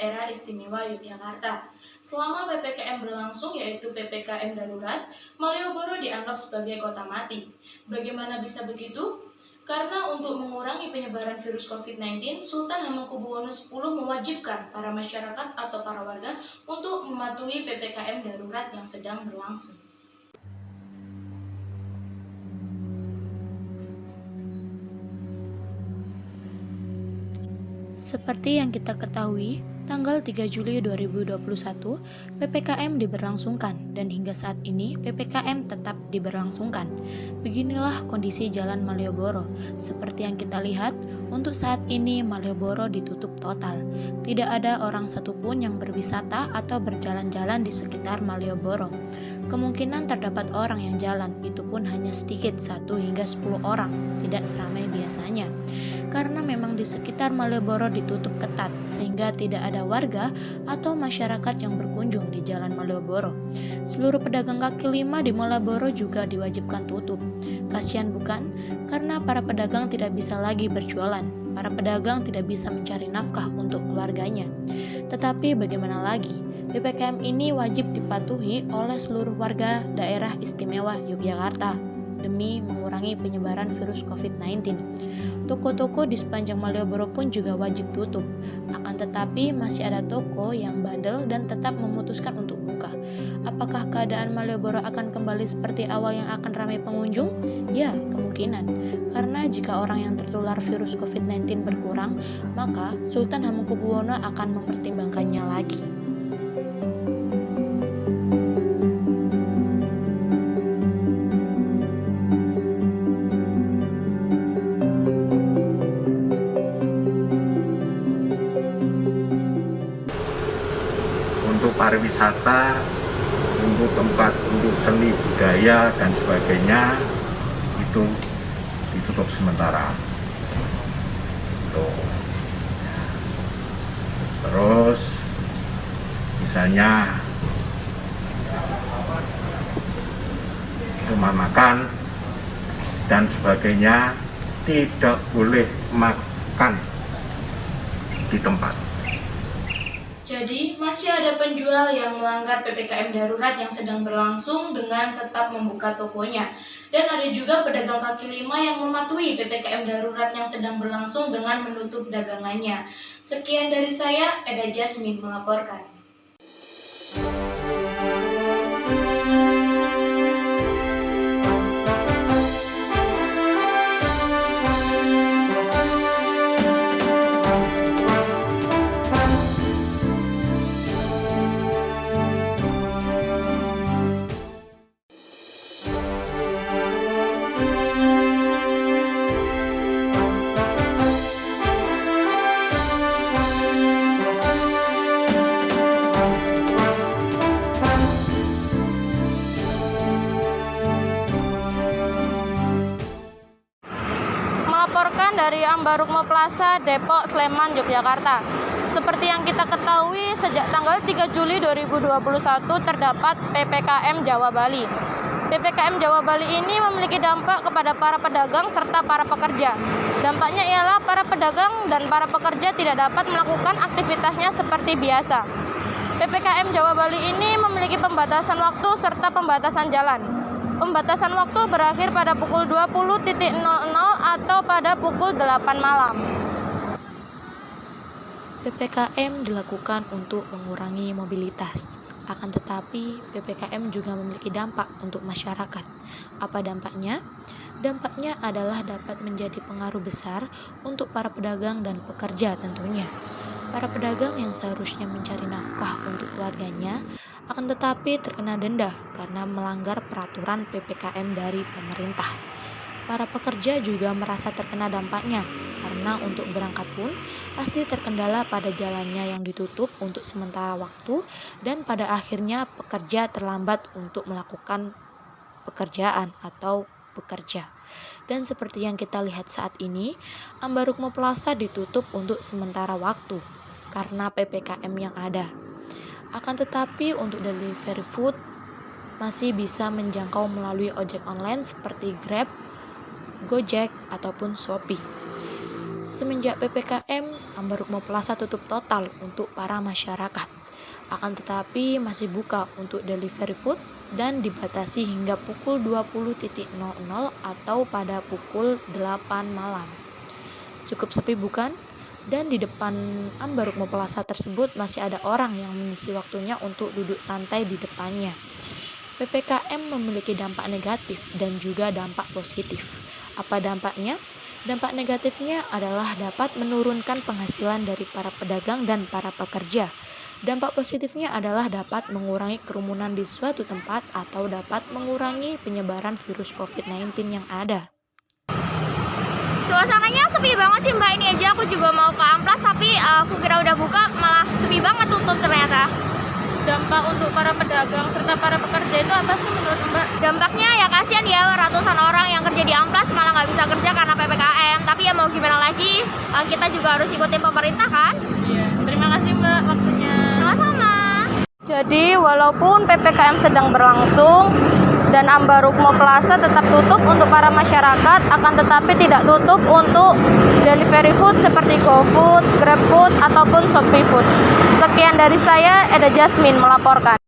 Daerah Istimewa Yogyakarta. Selama PPKM berlangsung, yaitu PPKM darurat, Malioboro dianggap sebagai kota mati. Bagaimana bisa begitu? Karena untuk mengurangi penyebaran virus COVID-19, Sultan Hamengkubuwono X mewajibkan para masyarakat atau para warga untuk mematuhi PPKM darurat yang sedang berlangsung. Seperti yang kita ketahui, tanggal 3 Juli 2021, PPKM diberlangsungkan dan hingga saat ini PPKM tetap diberlangsungkan. Beginilah kondisi Jalan Malioboro. Seperti yang kita lihat, untuk saat ini Malioboro ditutup total. Tidak ada orang satupun yang berwisata atau berjalan-jalan di sekitar Malioboro. Kemungkinan terdapat orang yang jalan, itu pun hanya sedikit, 1 hingga 10 orang, tidak seramai biasanya. Karena memang di sekitar Malioboro ditutup ketat, sehingga tidak ada warga atau masyarakat yang berkunjung di Jalan Malioboro. Seluruh pedagang kaki lima di Malioboro juga diwajibkan tutup. Kasihan bukan? Karena para pedagang tidak bisa lagi berjualan. Para pedagang tidak bisa mencari nafkah untuk keluarganya. Tetapi bagaimana lagi? PPKM ini wajib dipatuhi oleh seluruh warga daerah istimewa Yogyakarta demi mengurangi penyebaran virus COVID-19. Toko-toko di sepanjang Malioboro pun juga wajib tutup. Akan tetapi masih ada toko yang bandel dan tetap memutuskan untuk buka. Apakah keadaan Malioboro akan kembali seperti awal yang akan ramai pengunjung? Ya, kemungkinan. Karena jika orang yang tertular virus COVID-19 berkurang, maka Sultan Hamengkubuwono akan mempertimbangkannya lagi. Untuk pariwisata, untuk tempat untuk seni budaya dan sebagainya itu ditutup sementara. Terus misalnya rumah makan dan sebagainya tidak boleh makan di tempat. Jadi, masih ada penjual yang melanggar PPKM darurat yang sedang berlangsung dengan tetap membuka tokonya. Dan ada juga pedagang kaki lima yang mematuhi PPKM darurat yang sedang berlangsung dengan menutup dagangannya. Sekian dari saya, Eda Jasmine melaporkan. Melaporkan dari Ambarukmo Plaza, Depok, Sleman, Yogyakarta. Seperti yang kita ketahui, sejak tanggal 3 Juli 2021 terdapat PPKM Jawa Bali. PPKM Jawa Bali ini memiliki dampak kepada para pedagang serta para pekerja. Dampaknya ialah para pedagang dan para pekerja tidak dapat melakukan aktivitasnya seperti biasa. PPKM Jawa Bali ini memiliki pembatasan waktu serta pembatasan jalan. Pembatasan waktu berakhir pada pukul 20.00 atau pada pukul 8 malam. PPKM dilakukan untuk mengurangi mobilitas. Akan tetapi, PPKM juga memiliki dampak untuk masyarakat. Apa dampaknya? Dampaknya adalah dapat menjadi pengaruh besar untuk para pedagang dan pekerja tentunya. Para pedagang yang seharusnya mencari nafkah untuk keluarganya akan tetapi terkena denda karena melanggar peraturan PPKM dari pemerintah. Para pekerja juga merasa terkena dampaknya karena untuk berangkat pun pasti terkendala pada jalannya yang ditutup untuk sementara waktu dan pada akhirnya pekerja terlambat untuk melakukan pekerjaan atau bekerja. Dan seperti yang kita lihat saat ini, Ambarukmo Plaza ditutup untuk sementara waktu karena PPKM yang ada. Akan tetapi untuk delivery food masih bisa menjangkau melalui ojek online seperti Grab, Gojek, ataupun Shopee. Semenjak PPKM, Ambarukmo Plaza tutup total untuk para masyarakat. Akan tetapi masih buka untuk delivery food dan dibatasi hingga pukul 20.00 atau pada pukul 8 malam. Cukup sepi bukan? Dan di depan Ambarukmo Plaza tersebut masih ada orang yang mengisi waktunya untuk duduk santai di depannya. PPKM memiliki dampak negatif dan juga dampak positif. Apa dampaknya? Dampak negatifnya adalah dapat menurunkan penghasilan dari para pedagang dan para pekerja. Dampak positifnya adalah dapat mengurangi kerumunan di suatu tempat atau dapat mengurangi penyebaran virus COVID-19 yang ada. Suasananya sepi banget sih Mbak, ini aja aku juga mau ke Amplas tapi aku kira udah buka malah sepi banget, tutup ternyata. Dampak untuk para pedagang serta para pekerja itu apa sih menurut Mbak? Dampaknya ya kasihan ya, ratusan orang yang kerja di Amplas malah nggak bisa kerja karena PPKM. Tapi ya mau gimana lagi, kita juga harus ikutin pemerintah kan? Iya. Terima kasih Mbak waktunya. Sama-sama. Jadi walaupun PPKM sedang berlangsung dan Ambarukmo Plaza tetap tutup untuk para masyarakat, akan tetapi tidak tutup untuk delivery food seperti GoFood, GrabFood, ataupun Shopee Food. Sekian dari saya, Eda Jasmine melaporkan.